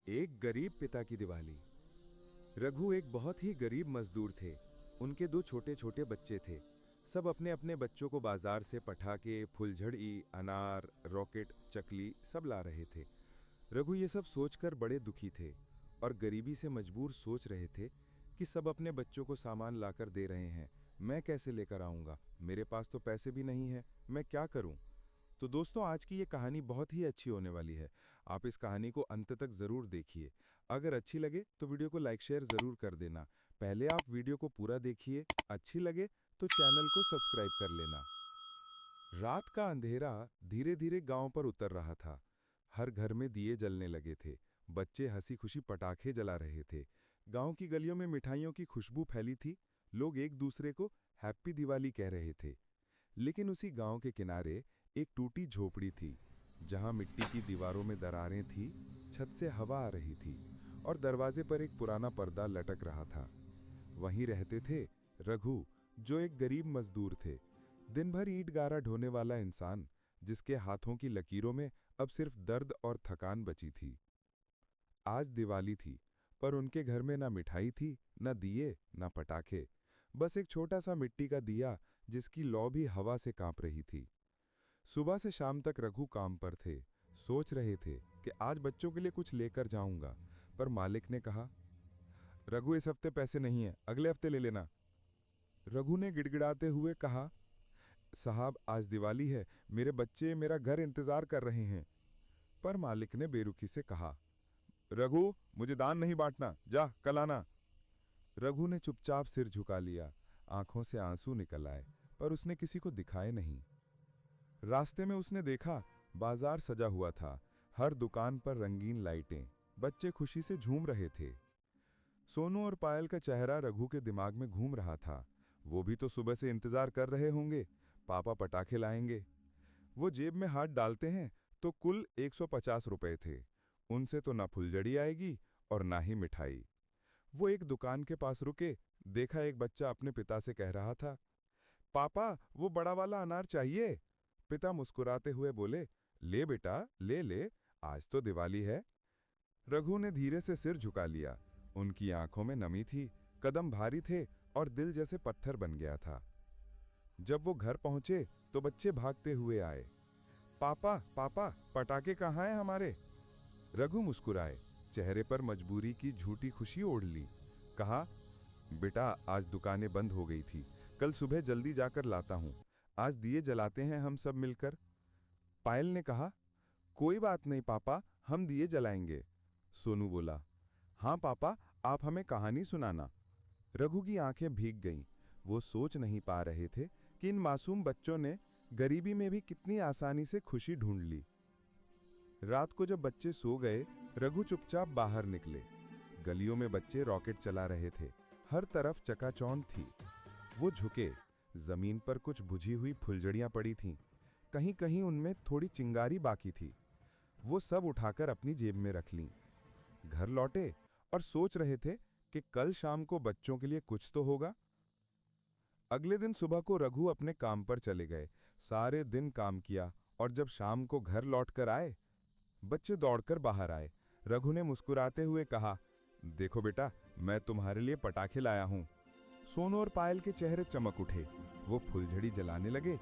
एक गरीब पिता की दिवाली। रघु एक बहुत ही गरीब मजदूर थे। उनके दो छोटे छोटे बच्चे थे। सब अपने अपने बच्चों को बाजार से पटाखे, फुलझड़ी, अनार, रॉकेट, चकली सब ला रहे थे। रघु ये सब सोचकर बड़े दुखी थे और गरीबी से मजबूर सोच रहे थे कि सब अपने बच्चों को सामान लाकर दे रहे हैं, मैं कैसे लेकर आऊंगा? मेरे पास तो पैसे भी नहीं है, मैं क्या करूं? तो दोस्तों, आज की ये कहानी बहुत ही अच्छी होने वाली है। आप इस कहानी को अंत तक ज़रूर देखिए। अगर अच्छी लगे तो वीडियो को लाइक शेयर ज़रूर कर देना। पहले आप वीडियो को पूरा देखिए, अच्छी लगे तो चैनल को सब्सक्राइब कर लेना। रात का अंधेरा धीरे धीरे गांव पर उतर रहा था। हर घर में दिए जलने लगे थे। बच्चे हंसी खुशी पटाखे जला रहे थे। गांव की गलियों में मिठाइयों की खुशबू फैली थी। लोग एक दूसरे को हैप्पी दिवाली कह रहे थे। लेकिन उसी गांव के किनारे एक टूटी झोपड़ी थी, जहां मिट्टी की दीवारों में दरारें थी, छत से हवा आ रही थी और दरवाजे पर एक पुराना पर्दा लटक रहा था। वहीं रहते थे रघु, जो एक गरीब मजदूर थे, दिन भर ईंट गारा ढोने वाला इंसान, जिसके हाथों की लकीरों में अब सिर्फ दर्द और थकान बची थी। आज दिवाली थी, पर उनके घर में ना मिठाई थी, ना दिए, ना पटाखे। बस एक छोटा सा मिट्टी का दिया, जिसकी लौ भी हवा से कांप रही थी। सुबह से शाम तक रघु काम पर थे। सोच रहे थे कि आज बच्चों के लिए कुछ लेकर जाऊंगा, पर मालिक ने कहा, रघु इस हफ्ते पैसे नहीं है, अगले हफ्ते ले लेना। रघु ने गिड़गिड़ाते हुए कहा, साहब आज दिवाली है, मेरे बच्चे मेरा घर इंतजार कर रहे हैं। पर मालिक ने बेरुखी से कहा, रघु मुझे दान नहीं बांटना, जा कल आना। रघु ने चुपचाप सिर झुका लिया। आंखों से आंसू निकल आए, पर उसने किसी को दिखाए नहीं। रास्ते में उसने देखा, बाजार सजा हुआ था। हर दुकान पर रंगीन लाइटें, बच्चे खुशी से झूम रहे थे। सोनू और पायल का चेहरा रघु के दिमाग में घूम रहा था। वो भी तो सुबह से इंतजार कर रहे होंगे, पापा पटाखे लाएंगे। वो जेब में हाथ डालते हैं तो कुल 150 रुपए थे। उनसे तो ना फुलझड़ी आएगी और ना ही मिठाई। वो एक दुकान के पास रुके। देखा एक बच्चा अपने पिता से कह रहा था, पापा वो बड़ा वाला अनार चाहिए। पिता मुस्कुराते हुए बोले, ले बेटा ले ले, आज तो दिवाली है। रघु ने धीरे से सिर झुका लिया। उनकी आंखों में नमी थी, कदम भारी थे और दिल जैसे पत्थर बन गया था। जब वो घर पहुंचे तो बच्चे भागते हुए आए। पापा पापा पटाखे कहाँ हैं हमारे? रघु मुस्कुराए, चेहरे पर मजबूरी की झूठी खुशी ओढ़ ली। कहा, बेटा आज दुकानें बंद हो गई थी, कल सुबह जल्दी जाकर लाता हूं। आज दिए जलाते हैं हम सब मिलकर। पायल ने कहा, कोई बात नहीं पापा, हम दिए जलाएंगे। सोनू बोला, हाँ पापा, आप हमें कहानी सुनाना। रघु की आंखें भीग गईं। वो सोच नहीं पा रहे थे कि इन मासूम बच्चों ने गरीबी में भी कितनी आसानी से खुशी ढूंढ ली। रात को जब बच्चे सो गए, रघु चुपचाप बाहर निकले। गलियों में बच्चे रॉकेट चला रहे थे। हर तरफ चकाचौंध थी। वो झुके। जमीन पर कुछ बुझी हुई फुलझड़ियां पड़ी थीं। कहीं कहीं उनमें थोड़ी चिंगारी बाकी थी। वो सब उठाकर अपनी जेब में रख लीं। घर लौटे और सोच रहे थे कि कल शाम को बच्चों के लिए कुछ तो होगा। अगले दिन सुबह को रघु अपने काम पर चले गए। सारे दिन काम किया और जब शाम को घर लौटकर आए, बच्चे दौड़कर बाहर आए। रघु ने मुस्कुराते हुए कहा, देखो बेटा, मैं तुम्हारे लिए पटाखे लाया हूं। सोनू और पायल के चेहरे चमक उठे। वो फुलझड़ी जलाने लगे।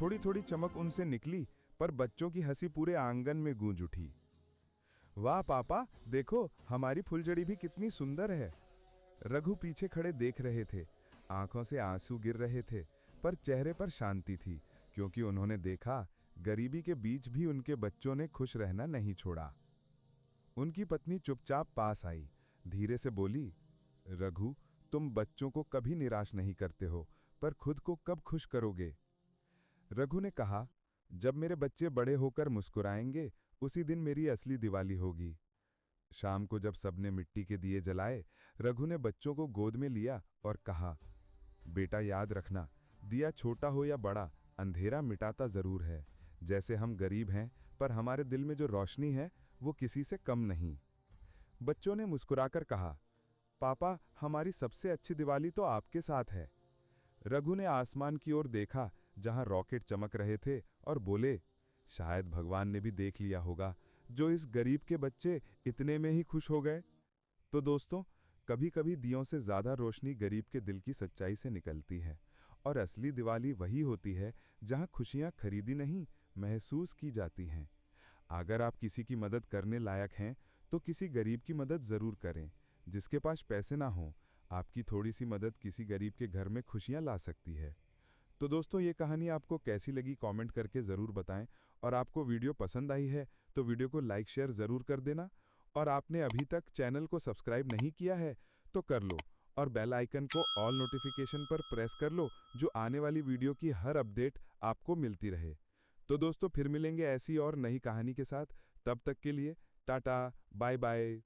थोड़ी थोड़ी चमक उनसे निकली, पर बच्चों की हंसी पूरे आंगन में गूंज उठी। वाह पापा, देखो हमारी फुलझड़ी भी कितनी सुंदर है। रघु पीछे खड़े देख रहे थे। आंखों से आंसू गिर रहे थे, पर चेहरे पर शांति थी, क्योंकि उन्होंने देखा गरीबी के बीच भी उनके बच्चों ने खुश रहना नहीं छोड़ा। उनकी पत्नी चुपचाप पास आई, धीरे से बोली, रघु, तुम बच्चों को कभी निराश नहीं करते हो, पर खुद को कब खुश करोगे? रघु ने कहा, जब मेरे बच्चे बड़े होकर मुस्कुराएंगे, उसी दिन मेरी असली दिवाली होगी। शाम को जब सबने मिट्टी के दिए जलाए, रघु ने बच्चों को गोद में लिया और कहा, बेटा याद रखना, दिया छोटा हो या बड़ा, अंधेरा मिटाता जरूर है। जैसे हम गरीब हैं, पर हमारे दिल में जो रोशनी है वो किसी से कम नहीं। बच्चों ने मुस्कुराकर कहा, पापा हमारी सबसे अच्छी दिवाली तो आपके साथ है। रघु ने आसमान की ओर देखा, जहां रॉकेट चमक रहे थे, और बोले, शायद भगवान ने भी देख लिया होगा, जो इस गरीब के बच्चे इतने में ही खुश हो गए। तो दोस्तों, कभी-कभी दियों से ज़्यादा रोशनी गरीब के दिल की सच्चाई से निकलती है, और असली दिवाली वही होती है जहां खुशियां खरीदी नहीं, महसूस की जाती हैं। अगर आप किसी की मदद करने लायक हैं, तो किसी गरीब की मदद ज़रूर करें। जिसके पास पैसे ना हो, आपकी थोड़ी सी मदद किसी गरीब के घर में खुशियां ला सकती है। तो दोस्तों, ये कहानी आपको कैसी लगी कमेंट करके ज़रूर बताएं, और आपको वीडियो पसंद आई है तो वीडियो को लाइक शेयर ज़रूर कर देना, और आपने अभी तक चैनल को सब्सक्राइब नहीं किया है तो कर लो, और बेल आइकन को ऑल नोटिफिकेशन पर प्रेस कर लो, जो आने वाली वीडियो की हर अपडेट आपको मिलती रहे। तो दोस्तों, फिर मिलेंगे ऐसी और नई कहानी के साथ। तब तक के लिए टाटा, बाय बाय।